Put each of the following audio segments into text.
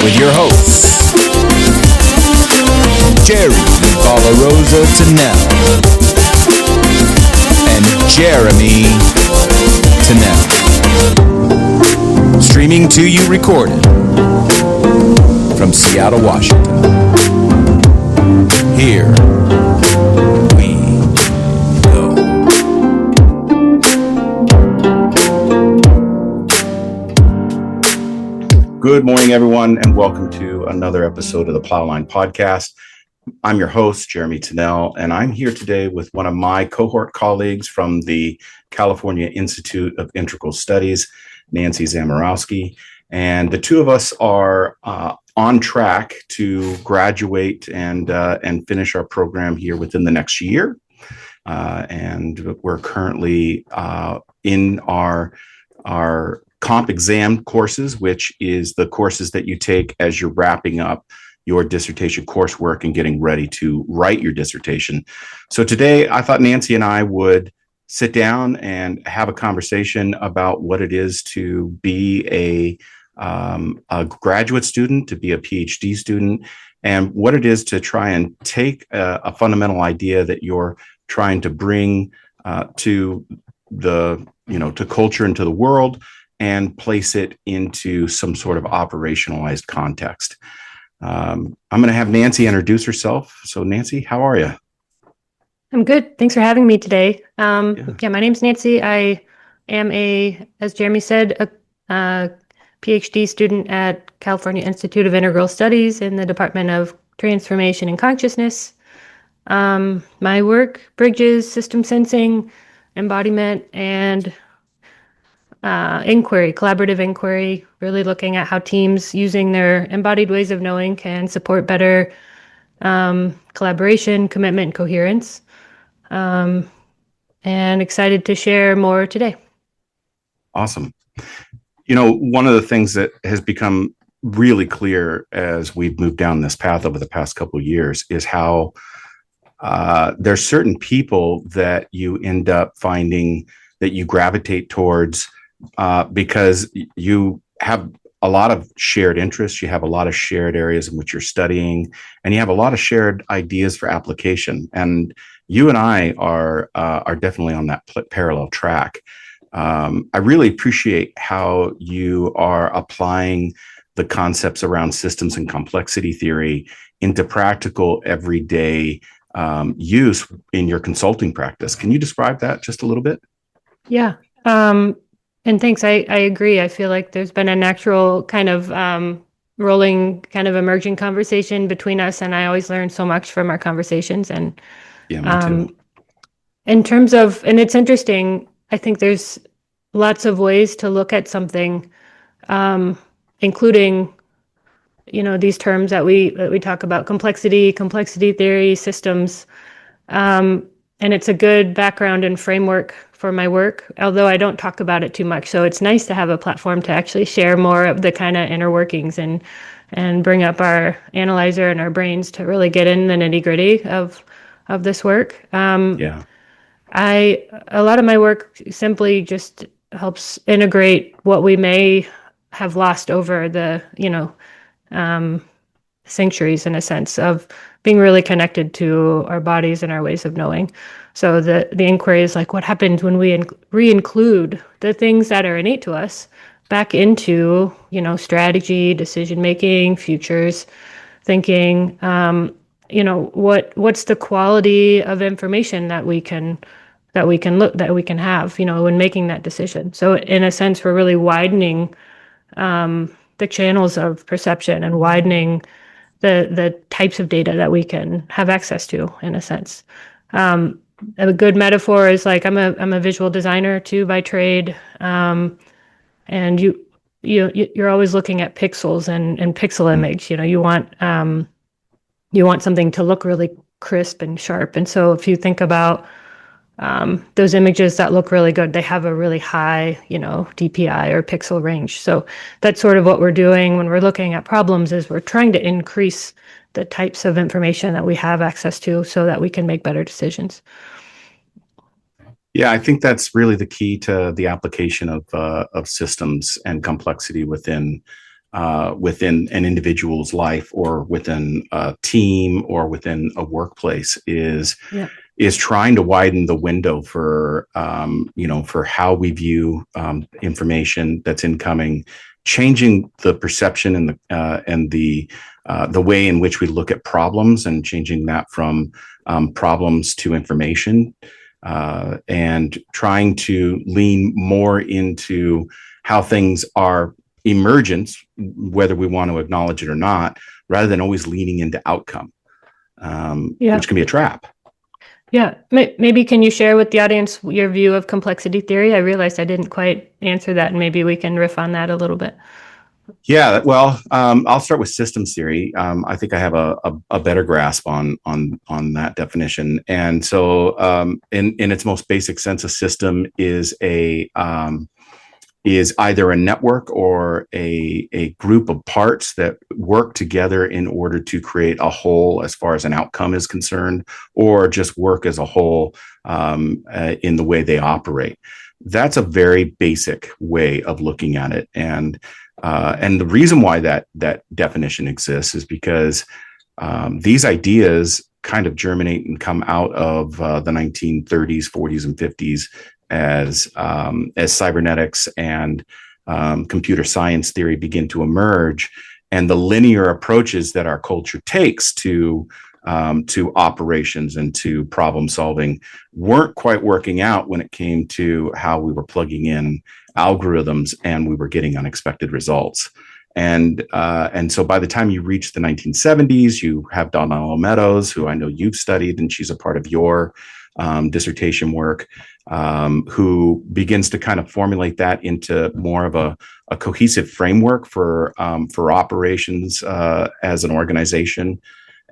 with your hosts, Jerry Valarosa Tennell and Jeremy Tennell. Streaming to you recorded from Seattle, Washington. Here we go. Good morning, everyone, and welcome to another episode of the Plowline podcast. I'm your host, Jeremy Tennell, and I'm here today with one of my cohort colleagues from the California Institute of Integral Studies, Nancy Zamierowski. And the two of us are on track to graduate and finish our program here within the next year. And we're currently in our comp exam courses, which is the courses that you take as you're wrapping up your dissertation coursework and getting ready to write your dissertation. So today I thought Nancy and I would sit down and have a conversation about what it is to be a graduate student, to be a PhD student, and what it is to try and take a fundamental idea that you're trying to bring to culture and to the world and place it into some sort of operationalized context. I'm going to have Nancy introduce herself. So Nancy, how are you? I'm good. Thanks for having me today. My name's Nancy. I am as Jeremy said, a PhD student at California Institute of Integral Studies in the Department of Transformation and Consciousness. My work bridges system sensing, embodiment, and collaborative inquiry, really looking at how teams using their embodied ways of knowing can support better collaboration, commitment, and coherence. And excited to share more today. Awesome. You know, one of the things that has become really clear as we've moved down this path over the past couple of years is how there's certain people that you end up finding that you gravitate towards because you have a lot of shared interests, you have a lot of shared areas in which you're studying, and you have a lot of shared ideas for application. And you and I are definitely on that parallel track. I really appreciate how you are applying the concepts around systems and complexity theory into practical, everyday use in your consulting practice. Can you describe that just a little bit? Yeah. And thanks. I agree. I feel like there's been a natural kind of rolling, kind of emerging conversation between us, and I always learn so much from our conversations. And yeah, me too. In terms of, and it's interesting, I think there's lots of ways to look at something, including, these terms that we talk about: complexity theory, systems. And it's a good background and framework for my work, although I don't talk about it too much. So it's nice to have a platform to actually share more of the kind of inner workings and bring up our analyzer and our brains to really get in the nitty gritty of this work. A lot of my work simply just helps integrate what we may have lost over the, centuries, in a sense of being really connected to our bodies and our ways of knowing. So the inquiry is like, what happens when we re-include the things that are innate to us back into, strategy, decision-making, futures, thinking, what's the quality of information that we can have, when making that decision. So in a sense, we're really widening the channels of perception and widening the types of data that we can have access to, in a sense. A good metaphor is like, I'm a visual designer too by trade, and you're always looking at pixels and pixel image. You want something to look really crisp and sharp. And so if you think about those images that look really good, they have a really high, DPI or pixel range. So that's sort of what we're doing when we're looking at problems, is we're trying to increase the types of information that we have access to so that we can make better decisions. Yeah, I think that's really the key to the application of systems and complexity within within an individual's life or within a team or within a workplace is trying to widen the window for for how we view information that's incoming, changing the perception and the way in which we look at problems, and changing that from problems to information, and trying to lean more into how things are emergent, whether we want to acknowledge it or not, rather than always leaning into outcome, which can be a trap. Yeah, maybe can you share with the audience your view of complexity theory? I realized I didn't quite answer that, and maybe we can riff on that a little bit. Yeah, well, I'll start with systems theory. I think I have a better grasp on that definition. And so, in its most basic sense, a system is is either a network or a group of parts that work together in order to create a whole as far as an outcome is concerned, or just work as a whole in the way they operate. That's a very basic way of looking at it. And the reason why that definition exists is because these ideas kind of germinate and come out of the 1930s, 40s, and 50s as cybernetics and computer science theory begin to emerge, and the linear approaches that our culture takes to operations and to problem solving weren't quite working out when it came to how we were plugging in algorithms and we were getting unexpected results. And so by the time you reach the 1970s, you have Donella Meadows, who I know you've studied, and she's a part of your dissertation work, who begins to kind of formulate that into more of a cohesive framework for operations as an organization.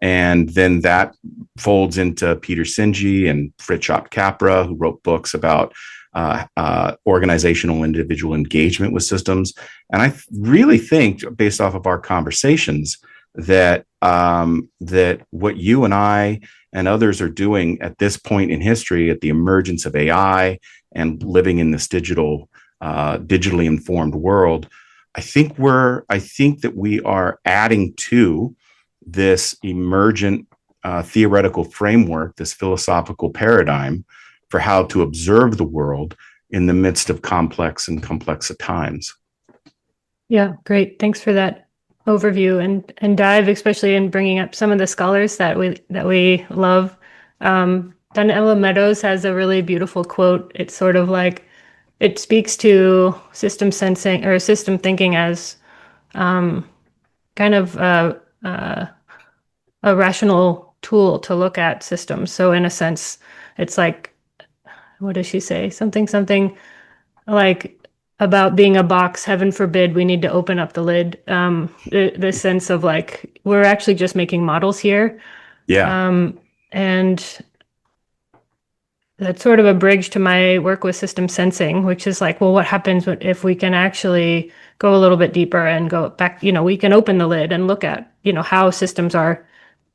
And then that folds into Peter Sinji and Fritjof Capra, who wrote books about organizational individual engagement with systems. And I really think, based off of our conversations, that what you and I and others are doing at this point in history, at the emergence of AI and living in this digitally informed world, I think that we are adding to this emergent theoretical framework, this philosophical paradigm for how to observe the world in the midst of complex times. Yeah, great. Thanks for that overview and dive, especially in bringing up some of the scholars that we love. Donella Meadows has a really beautiful quote. It's sort of like, it speaks to system sensing or system thinking as kind of a rational tool to look at systems. So in a sense, it's like, what does she say? Something like about being a box, heaven forbid we need to open up the lid. The sense of like, we're actually just making models here. Yeah. And that's sort of a bridge to my work with system sensing, which is like, well, what happens if we can actually go a little bit deeper and go back, we can open the lid and look at, how systems are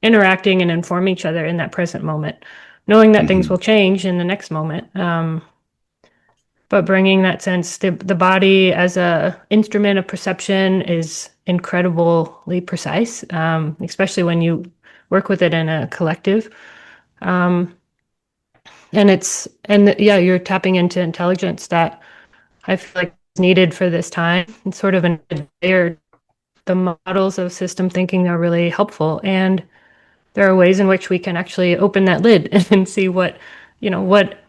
interacting and inform each other in that present moment, knowing that things will change in the next moment. But bringing that sense, the body as a instrument of perception is incredibly precise, especially when you work with it in a collective. And you're tapping into intelligence that I feel like is needed for this time. It's sort of the models of system thinking are really helpful, and there are ways in which we can actually open that lid and see what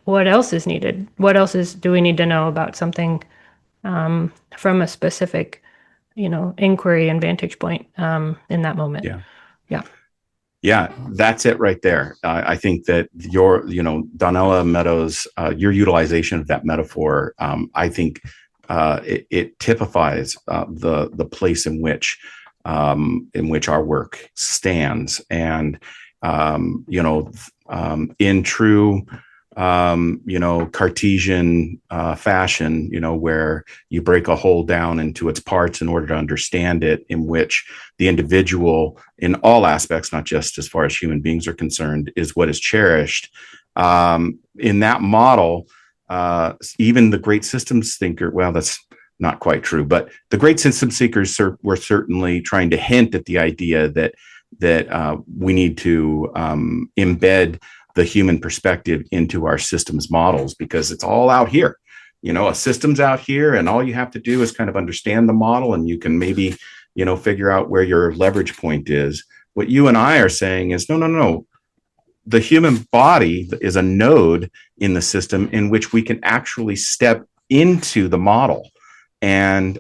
else is needed. What else do we need to know about something from a specific, inquiry and vantage point in that moment. Yeah, that's it right there. I think that Donella Meadows, your utilization of that metaphor, I think it typifies the place in which our work stands, and in true Cartesian fashion, where you break a whole down into its parts in order to understand it, in which the individual in all aspects, not just as far as human beings are concerned, is what is cherished. In that model, even the great systems thinker, well, that's not quite true. But the great system seekers were certainly trying to hint at the idea that we need to embed the human perspective into our systems models, because it's all out here. A system's out here, and all you have to do is kind of understand the model, and you can maybe, figure out where your leverage point is. What you and I are saying is, no, no, no. The human body is a node in the system in which we can actually step into the model, and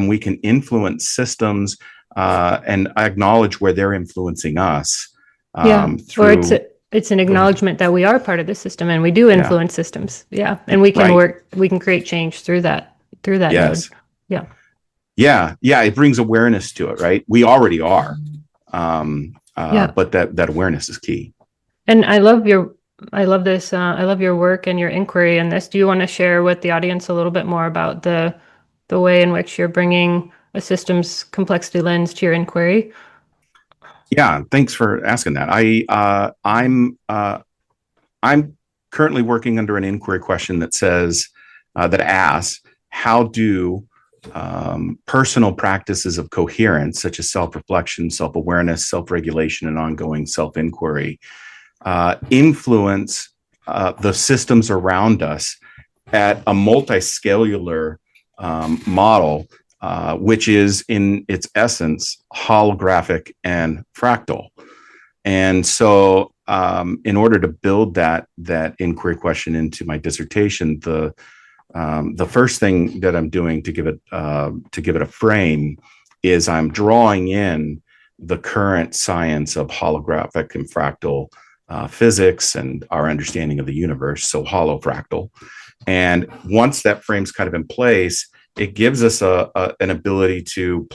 we can influence systems and acknowledge where they're influencing us. Or it's an acknowledgement that we are part of the system and we do influence systems. Yeah, and we can we can create change through that yes. node. Yeah. It brings awareness to it, right? We already are, but that awareness is key. And I love this. I love your work and your inquiry in this. Do you want to share with the audience a little bit more about the way in which you're bringing a systems complexity lens to your inquiry? Yeah, thanks for asking that. I'm currently working under an inquiry question that asks, how do personal practices of coherence, such as self-reflection, self-awareness, self-regulation, and ongoing self-inquiry, influence the systems around us at a multi-scalular model, which is in its essence holographic and fractal. And so in order to build that inquiry question into my dissertation, the first thing that I'm doing to give it a frame is I'm drawing in the current science of holographic and fractal physics and our understanding of the universe, so holofractal. And once that frame's kind of in place, it gives us an ability to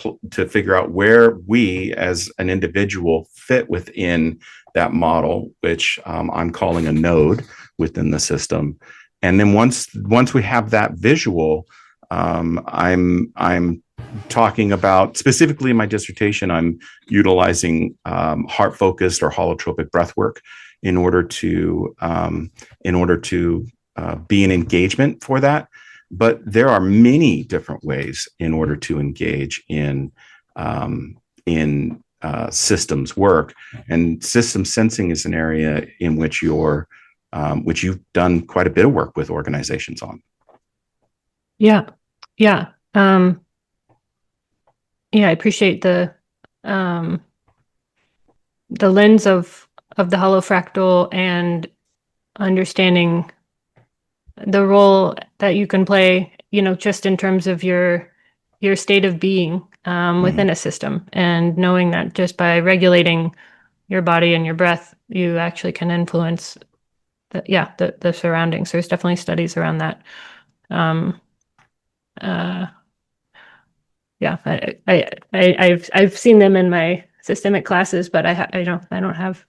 figure out where we as an individual fit within that model, which I'm calling a node within the system. And then once we have that visual, I'm talking about, specifically in my dissertation, I'm utilizing heart-focused or holotropic breath work in order to be an engagement for that. But there are many different ways in order to engage in systems work, and system sensing is an area in which which you've done quite a bit of work with organizations on. Yeah. I appreciate the lens of the holofractal and understanding the role that you can play, just in terms of your state of being within a system, and knowing that just by regulating your body and your breath, you actually can influence the surroundings. There's definitely studies around that. I've seen them in my systemic classes, but I don't have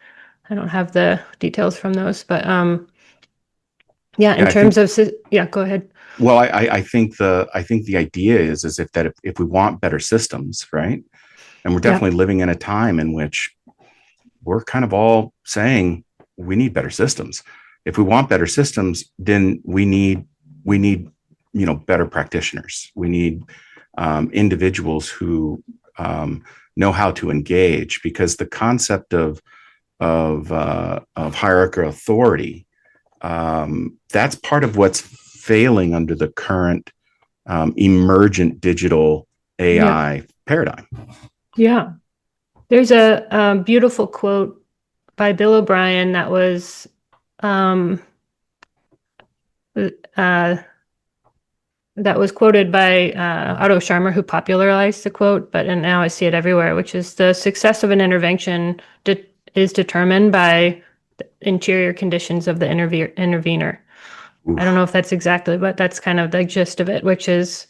the details from those. But go ahead. Well, I think the idea is if we want better systems, right? And we're definitely living in a time in which we're kind of all saying we need better systems. If we want better systems, then we need better practitioners. We need individuals who know how to engage, because the concept of hierarchical authority, that's part of what's failing under the current emergent digital AI paradigm. Yeah. There's a beautiful quote by Bill O'Brien that was quoted by Otto Scharmer, who popularized the quote, and now I see it everywhere, which is, the success of an intervention is determined by the interior conditions of the intervener. Oof. I don't know if that's exactly, but that's kind of the gist of it, which is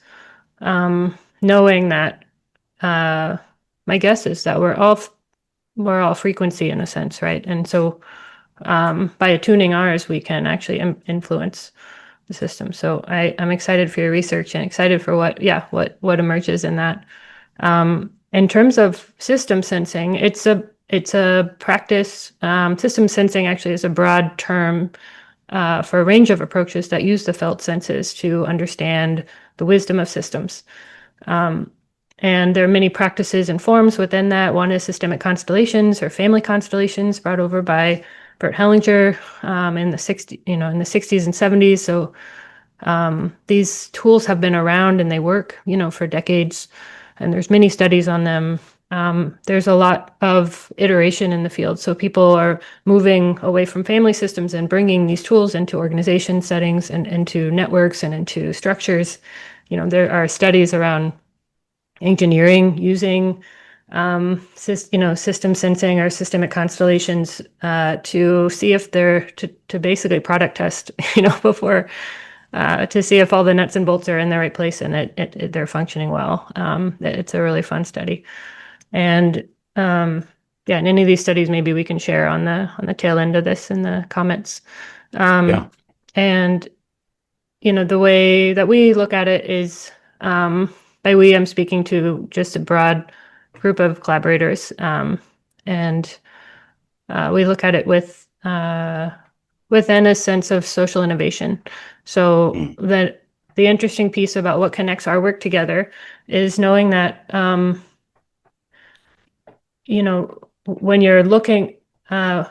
knowing that my guess is that we're all frequency in a sense, right? And so by attuning ours, we can actually influence the system. So I'm excited for your research and excited for what emerges in that. In terms of system sensing, it's a practice. System sensing actually is a broad term for a range of approaches that use the felt senses to understand the wisdom of systems. And there are many practices and forms within that. One is systemic constellations or family constellations, brought over by Bert Hellinger in the 60s and 70s. So these tools have been around and they work, for decades. And there's many studies on them. There's a lot of iteration in the field. So people are moving away from family systems and bringing these tools into organization settings and into networks and into structures. There are studies around engineering using system sensing or systemic constellations to see if they're to basically product test before to see if all the nuts and bolts are in the right place and they're functioning well. It's a really fun study, and in any of these studies maybe we can share on the tail end of this in the comments. And the way that we look at it is by we, I'm speaking to just a broad group of collaborators, and we look at it within a sense of social innovation. So that the interesting piece about what connects our work together is knowing that, when you're looking at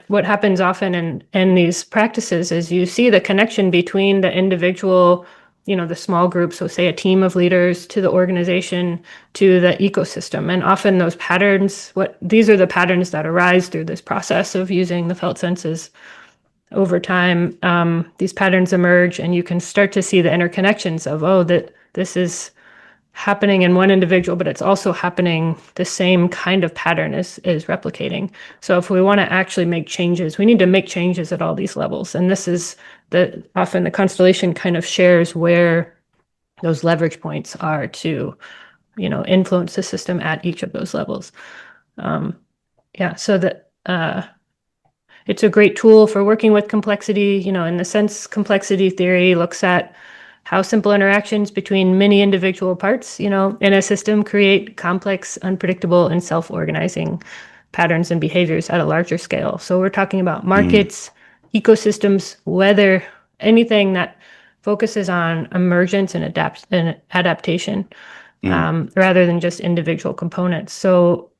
what happens often in these practices is you see the connection between the individual, the small group, so say a team of leaders, to the organization, to the ecosystem. And often those patterns, these are the patterns that arise through this process of using the felt senses over time. These patterns emerge and you can start to see the interconnections of, that this is happening in one individual, but it's also happening, the same kind of pattern is replicating. So if we want to actually make changes, we need to make changes at all these levels. And this is often the constellation kind of shares where those leverage points are to, influence the system at each of those levels. So that it's a great tool for working with complexity, in the sense complexity theory looks at how simple interactions between many individual parts, in a system create complex, unpredictable, and self-organizing patterns and behaviors at a larger scale. So we're talking about markets, ecosystems, weather, anything that focuses on emergence and adaptation, rather than just individual components. So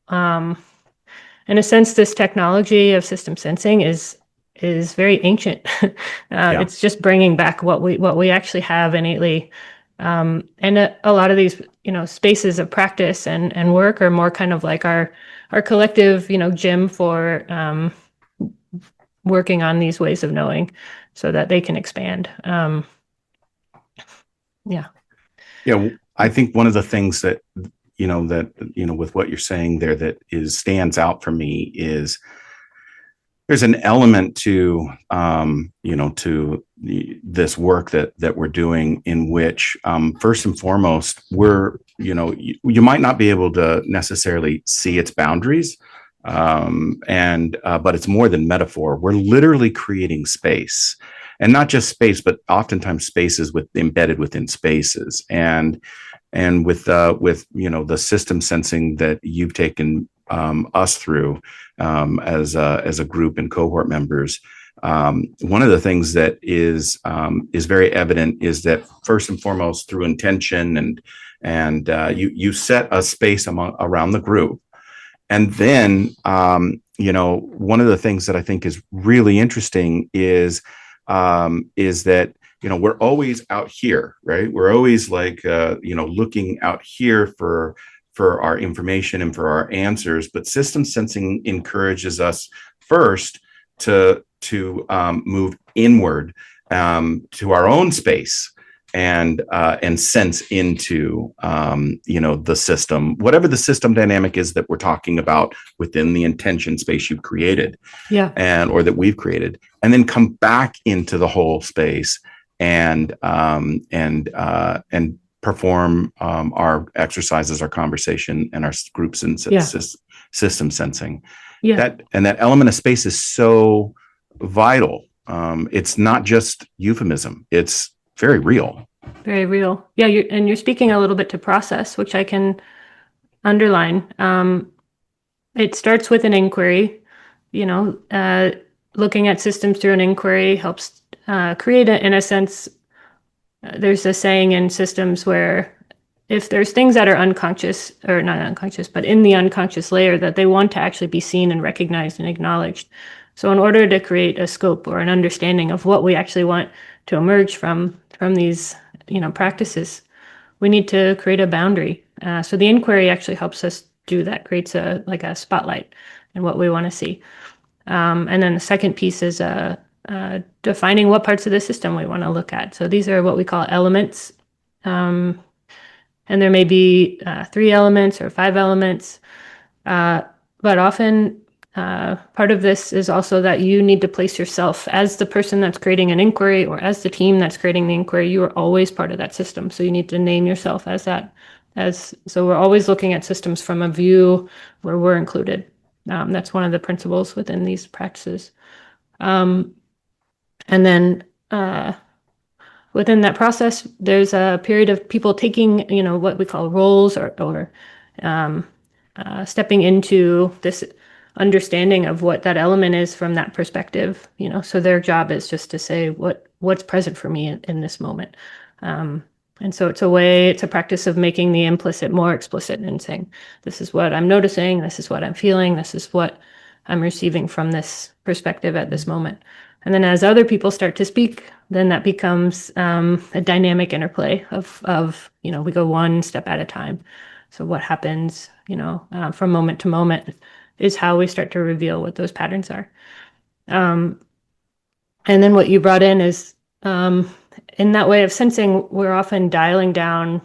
in a sense, this technology of system sensing is very ancient. It's just bringing back what we actually have innately. And a lot of these, spaces of practice and work are more kind of like our collective, gym for working on these ways of knowing so that they can expand. I think one of the things that, with what you're saying there that stands out for me is there's an element to this work that we're doing in which first and foremost we're you might not be able to necessarily see its boundaries, but it's more than metaphor. We're literally creating space, and not just space, but oftentimes spaces embedded within spaces, and with the system sensing that you've taken us through as a group and cohort members. One of the things that is very evident is that first and foremost through intention and you set a space around the group, and then one of the things that I think is really interesting is that we're always out here, right? We're always looking out here for our information and for our answers, but system sensing encourages us first to move inward to our own space and sense into the system, whatever the system dynamic is that we're talking about within the intention space you've created, or that we've created, and then come back into the whole space and perform our exercises, our conversation, and our groups and system sensing. That element of space is so vital. It's not just euphemism; it's very real. Very real. Yeah, you're speaking a little bit to process, which I can underline. It starts with an inquiry. looking at systems through an inquiry helps create, in a sense, there's a saying in systems where if there's things that are unconscious, or not unconscious, but in the unconscious layer, that they want to actually be seen and recognized and acknowledged. So in order to create a scope or an understanding of what we actually want to emerge from these, practices, we need to create a boundary. So the inquiry actually helps us do that, creates a spotlight in what we want to see. And then the second piece is defining what parts of the system we want to look at. So these are what we call elements. And there may be 3 elements or 5 elements. But often part of this is also that you need to place yourself as the person that's creating an inquiry, or as the team that's creating the inquiry. You are always part of that system. So you need to name yourself as that. So we're always looking at systems from a view where we're included. That's one of the principles within these practices. And then within that process, there's a period of people taking, what we call roles, or stepping into this understanding of what that element is from that perspective. So their job is just to say what's present for me in this moment. And so it's a practice of making the implicit more explicit and saying, this is what I'm noticing, this is what I'm feeling, this is what I'm receiving from this perspective at this moment. And then as other people start to speak, then that becomes a dynamic interplay of we go one step at a time. So what happens, from moment to moment is how we start to reveal what those patterns are. And then what you brought in is, in that way of sensing, we're often dialing down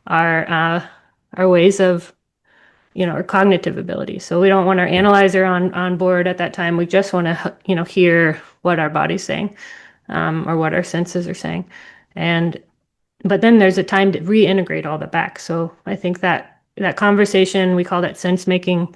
our ways of, our cognitive ability. So we don't want our analyzer on board at that time. We just want to, hear what our body's saying, or what our senses are saying. But then there's a time to reintegrate all that back. So I think that conversation, we call that sense making.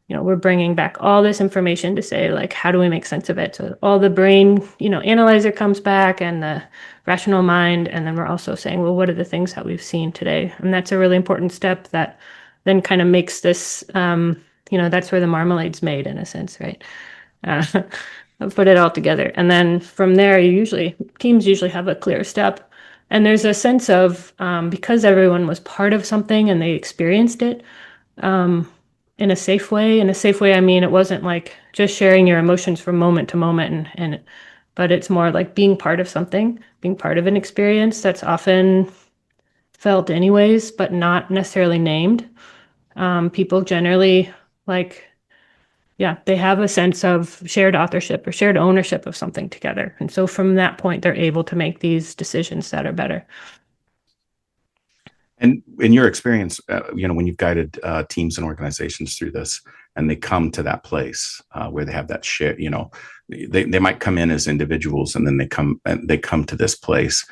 We're bringing back all this information to say, how do we make sense of it? So all the brain, analyzer comes back, and the rational mind. And then we're also saying, well, what are the things that we've seen today? And that's a really important step that then kind of makes this, that's where the marmalade's made, in a sense, right? Put it all together. And then from there, teams usually have a clear step. And there's a sense of, because everyone was part of something and they experienced it, in a safe way. In a safe way, I mean, it wasn't like just sharing your emotions from moment to moment, but it's more like being part of something, being part of an experience that's often felt anyways, but not necessarily named. People generally they have a sense of shared authorship or shared ownership of something together. And so from that point, they're able to make these decisions that are better. And in your experience, when you've guided teams and organizations through this, and they come to that place where they have that share, they might come in as individuals, and then they come to this place.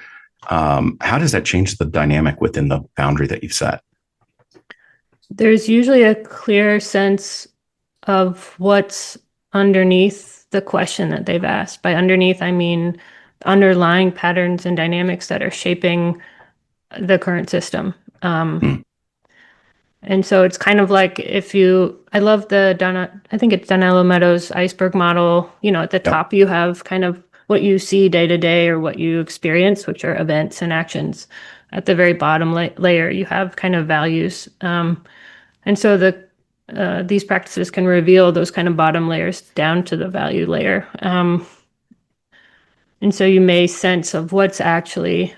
How does that change the dynamic within the boundary that you've set? There's usually a clear sense of what's underneath the question that they've asked. By underneath, I mean underlying patterns and dynamics that are shaping the current system. And so it's kind of like I love I think it's Donella Meadows' iceberg model. At the top, you have kind of what you see day to day, or what you experience, which are events and actions. At the very bottom layer, you have kind of values. And so these practices can reveal those kind of bottom layers down to the value layer. And so you may sense of what's actually,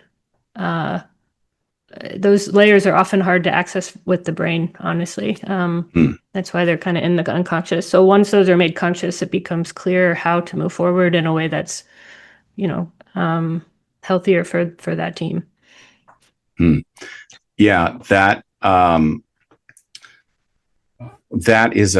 those layers are often hard to access with the brain, honestly. That's why they're kind of in the unconscious. So once those are made conscious, it becomes clear how to move forward in a way that's, healthier for that team. Yeah, that is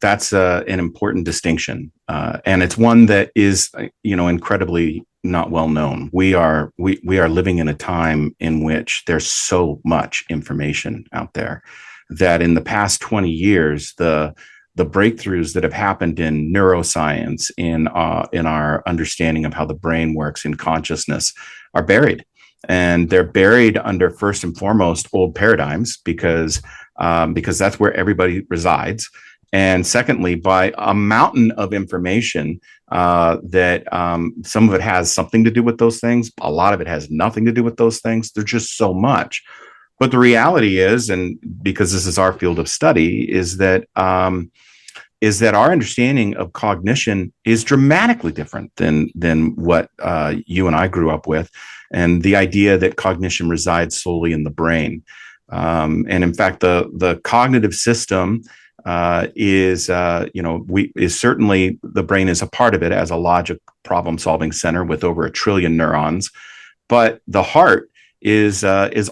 that's an important distinction, and it's one that is incredibly not well known. We are living in a time in which there's so much information out there that in the past 20 years, the breakthroughs that have happened in neuroscience, in our understanding of how the brain works, in consciousness, are buried. And they're buried under, first and foremost, old paradigms, because that's where everybody resides. And secondly, by a mountain of information that some of it has something to do with those things. A lot of it has nothing to do with those things. There's just so much. But the reality is, and because this is our field of study, is that our understanding of cognition is dramatically different than what you and I grew up with, and the idea that cognition resides solely in the brain. And in fact, the cognitive system is certainly, the brain is a part of it as a logic problem solving center with over 1 trillion neurons, but the heart is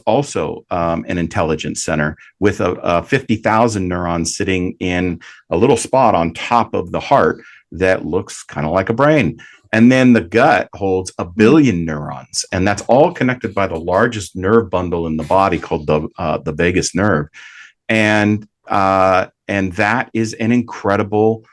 also an intelligence center with 50,000 neurons sitting in a little spot on top of the heart that looks kind of like a brain. And then the gut holds 1 billion neurons, and that's all connected by the largest nerve bundle in the body called the vagus nerve. And that is an incredible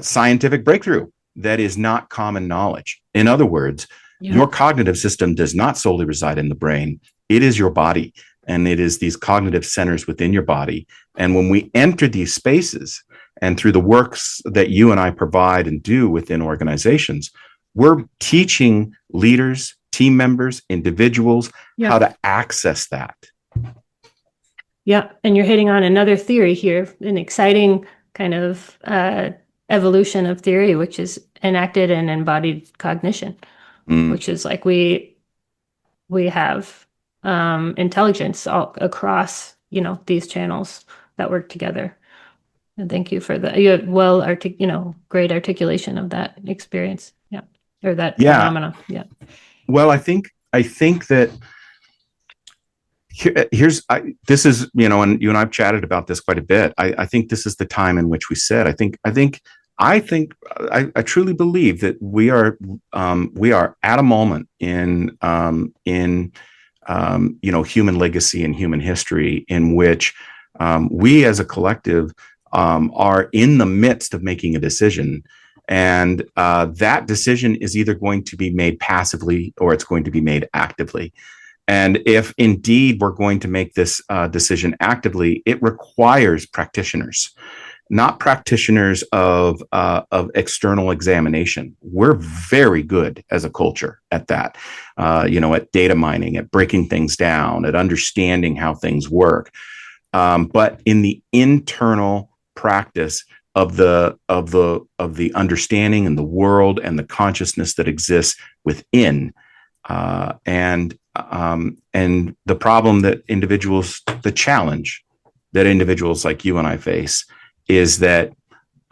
scientific breakthrough that is not common knowledge. In other words, your cognitive system does not solely reside in the brain. It is your body, and it is these cognitive centers within your body. And when we enter these spaces, and through the works that you and I provide and do within organizations, we're teaching leaders, team members, individuals how to access that. Yeah, and you're hitting on another theory here, an exciting kind of evolution of theory, which is enacted and embodied cognition, which is like we have intelligence all across, these channels that work together. And thank you for that. You had great articulation of that experience. Yeah, or that phenomena. Yeah. Well, I think that this is, and you and I've chatted about this quite a bit. I think this is the time in which we said, I truly believe that we are at a moment in human legacy and human history in which we as a collective are in the midst of making a decision. And that decision is either going to be made passively or it's going to be made actively. And if indeed we're going to make this decision actively, it requires practitioners, not practitioners of external examination. We're very good as a culture at that, at data mining, at breaking things down, at understanding how things work. But in the internal practice of the understanding and the world and the consciousness that exists within, and the problem that the challenge that individuals like you and I face is that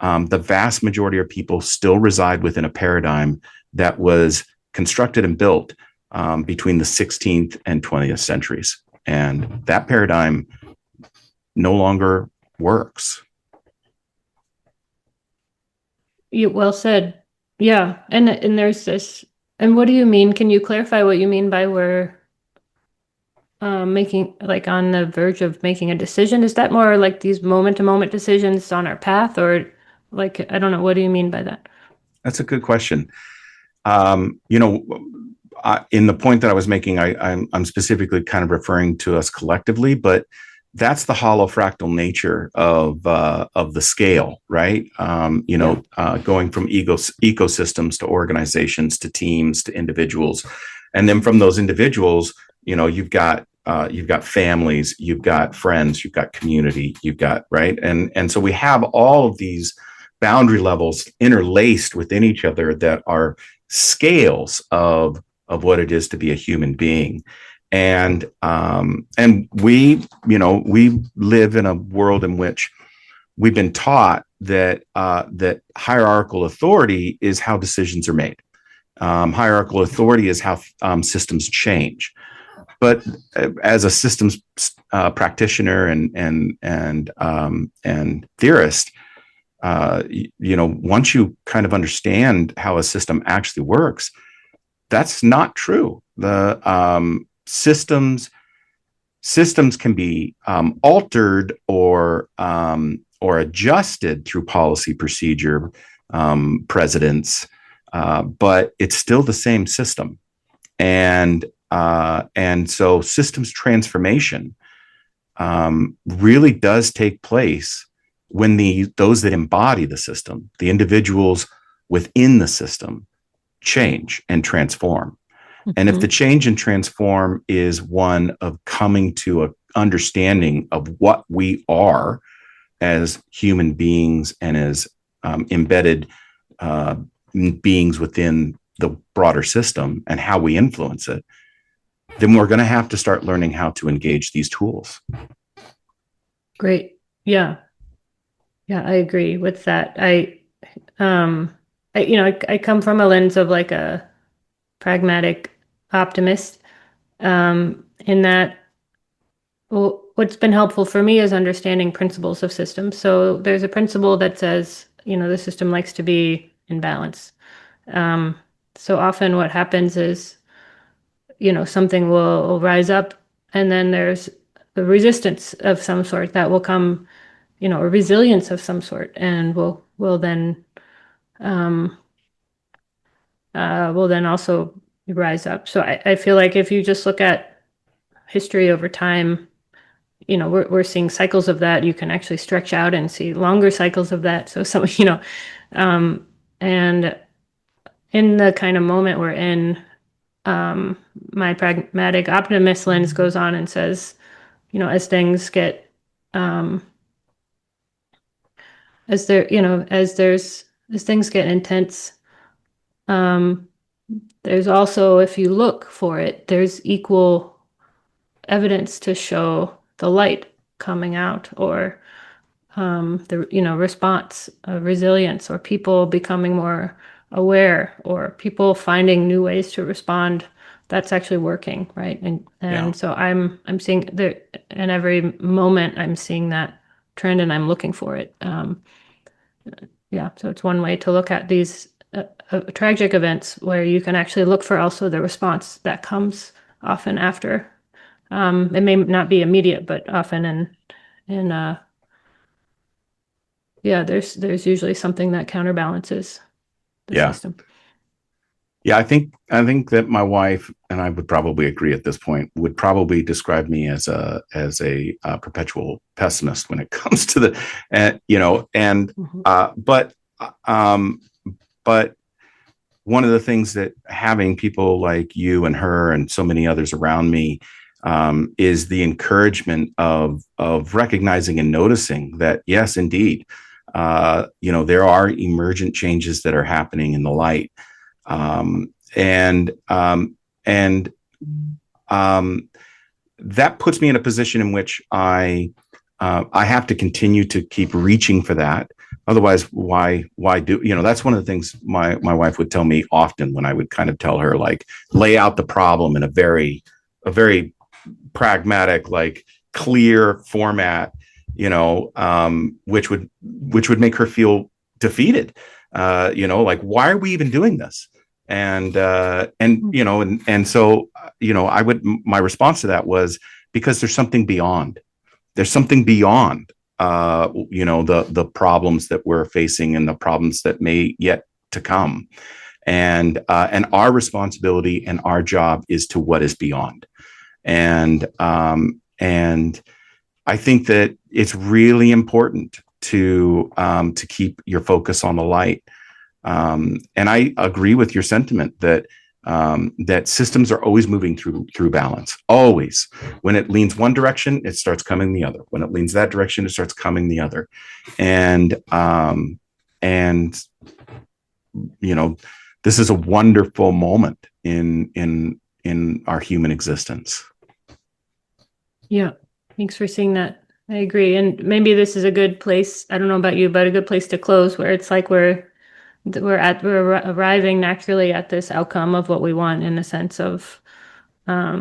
the vast majority of people still reside within a paradigm that was constructed and built between the 16th and 20th centuries. And that paradigm no longer works. Well said. Yeah. And there's this, and what do you mean? Can you clarify what you mean by we're making, like, on the verge of making a decision? Is that more like these moment to moment decisions on our path, or like, I don't know, what do you mean by that? That's a good question. In the point that I was making, I'm specifically kind of referring to us collectively, but that's the hollow fractal nature of the scale, right? Going from ecosystems to organizations to teams to individuals, and then from those individuals, you've got families, you've got friends, you've got community, you've got, right, and so we have all of these boundary levels interlaced within each other that are scales of what it is to be a human being. And we live in a world in which we've been taught that hierarchical authority is how decisions are made. Hierarchical authority is how systems change. But as a systems practitioner and theorist, once you kind of understand how a system actually works, that's not true. The systems can be altered or adjusted through policy, procedure, precedents, but it's still the same system. And so systems transformation really does take place when those that embody the system, the individuals within the system, change and transform. And if the change and transform is one of coming to an understanding of what we are as human beings and as embedded beings within the broader system and how we influence it, then we're going to have to start learning how to engage these tools. Great. Yeah. Yeah, I agree with that. I come from a lens of like a pragmatic optimist, in that, well, what's been helpful for me is understanding principles of systems. So there's a principle that says, the system likes to be in balance. So often what happens is, something will rise up, and then there's a resistance of some sort that will come, a resilience of some sort, and will then also rise up. So I feel like if you just look at history over time, we're seeing cycles of that. You can actually stretch out and see longer cycles of that. So and in the kind of moment we're in, my pragmatic optimist lens goes on and says, as things get, as things get intense, there's also, if you look for it, there's equal evidence to show the light coming out, or the response, resilience, or people becoming more aware, or people finding new ways to respond. That's actually working, right? And so I'm seeing there in every moment. I'm seeing that trend, and I'm looking for it. So it's one way to look at these tragic events, where you can actually look for also the response that comes often after. It may not be immediate, but often there's usually something that counterbalances the system. Yeah, I think that my wife, and I would probably agree at this point, would probably describe me as a perpetual pessimist when it comes to the, but one of the things that having people like you and her and so many others around me is the encouragement of recognizing and noticing that, yes, indeed, there are emergent changes that are happening in the light. That puts me in a position in which I have to continue to keep reaching for that. Otherwise, why do, that's one of the things my wife would tell me often when I would kind of tell her, like, lay out the problem in a very pragmatic, like, clear format, which would make her feel defeated. Like, why are we even doing this? And so, my response to that was, because there's something beyond. There's something beyond, the problems that we're facing and the problems that may yet to come. And our responsibility and our job is to what is beyond. And I think that it's really important to keep your focus on the light. And I agree with your sentiment that systems are always moving through balance. Always. When it leans one direction, it starts coming the other. When it leans that direction, it starts coming the other. And this is a wonderful moment in our human existence. Yeah. Thanks for seeing that. I agree. And maybe this is a good place, I don't know about you, but a good place to close, where it's like we're arriving naturally at this outcome of what we want, in the sense of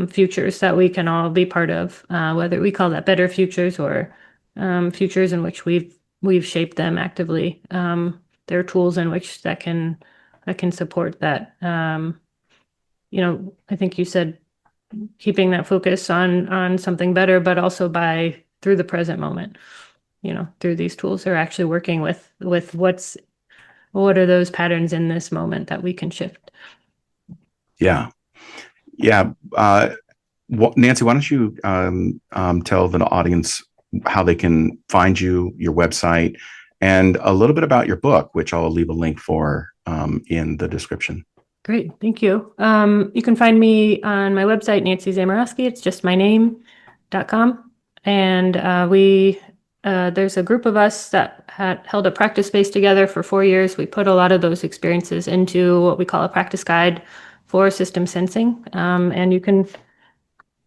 futures that we can all be part of, whether we call that better futures or futures in which we've shaped them actively. There are tools in which that can support that. I think you said keeping that focus on something better, but also through the present moment, through these tools, are actually working with what are those patterns in this moment that we can shift. Yeah. Nancy, why don't you tell the audience how they can find you, your website, and a little bit about your book, which I'll leave a link for in the description. Great. Thank you. You can find me on my website, Nancy Zamierowski. It's just my name.com. And there's a group of us that had held a practice space together for 4 years. We put a lot of those experiences into what we call a practice guide for system sensing. And you can,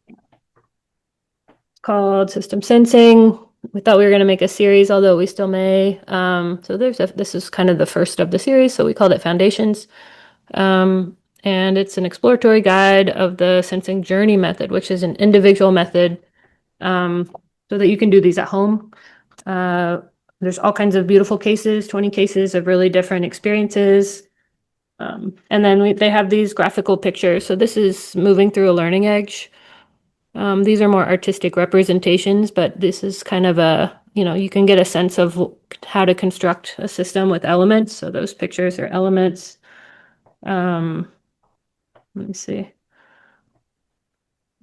it's called System Sensing. We thought we were going to make a series, although we still may. So this is kind of the first of the series. So we called it Foundations. And it's an exploratory guide of the sensing journey method, which is an individual method, so that you can do these at home. There's all kinds of beautiful cases, 20 cases of really different experiences. And then they have these graphical pictures. So this is moving through a learning edge. These are more artistic representations, but this is kind of you can get a sense of how to construct a system with elements. So those pictures are elements. Let me see.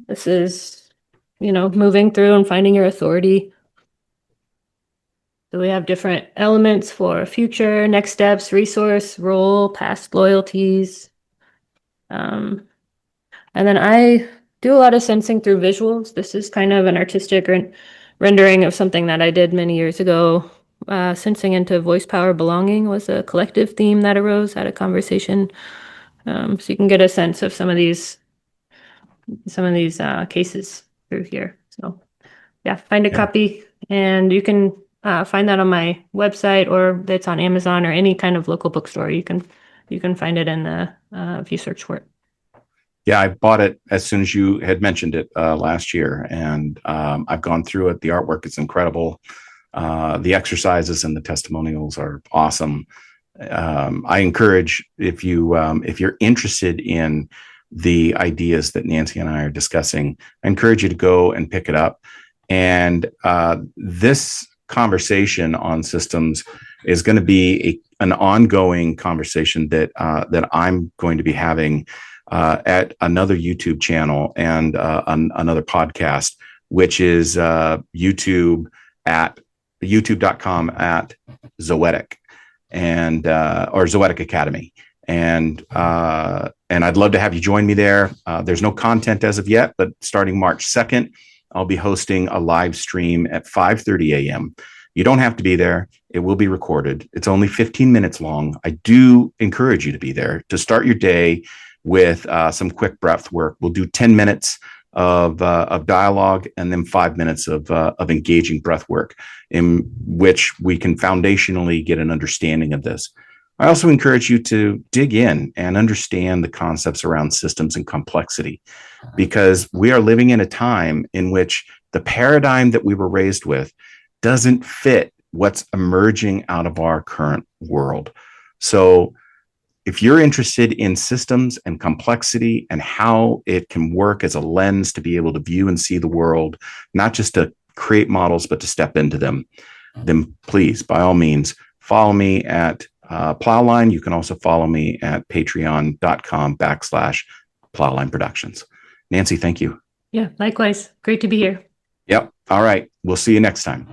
This is, moving through and finding your authority. So we have different elements for future, next steps, resource, role, past loyalties. And then I do a lot of sensing through visuals. This is kind of an artistic rendering of something that I did many years ago. Sensing into voice power belonging was a collective theme that arose at a conversation. So you can get a sense of some of these cases through here. So yeah, find a copy, and you can find that on my website, or it's on Amazon or any kind of local bookstore. You can find it in the if you search for it. Yeah, I bought it as soon as you had mentioned it last year, and I've gone through it. The artwork is incredible. The exercises and the testimonials are awesome. I encourage, if you're interested in the ideas that Nancy and I are discussing, I encourage you to go and pick it up. And this conversation on systems is going to be an ongoing conversation that I'm going to be having at another YouTube channel and another podcast, which is YouTube at youtube.com/Zoetic and or Zoetic Academy. And I'd love to have you join me there. There's no content as of yet, but starting March 2nd, I'll be hosting a live stream at 5:30 a.m. You don't have to be there. It will be recorded. It's only 15 minutes long. I do encourage you to be there to start your day with some quick breath work. We'll do 10 minutes of dialogue and then 5 minutes of engaging breath work, in which we can foundationally get an understanding of this. I also encourage you to dig in and understand the concepts around systems and complexity, because we are living in a time in which the paradigm that we were raised with doesn't fit what's emerging out of our current world. So if you're interested in systems and complexity and how it can work as a lens to be able to view and see the world, not just to create models, but to step into them, then please, by all means, follow me at Plowline. You can also follow me at patreon.com/Plowline Productions. Nancy, thank you. Yeah, likewise. Great to be here. Yep. All right. We'll see you next time.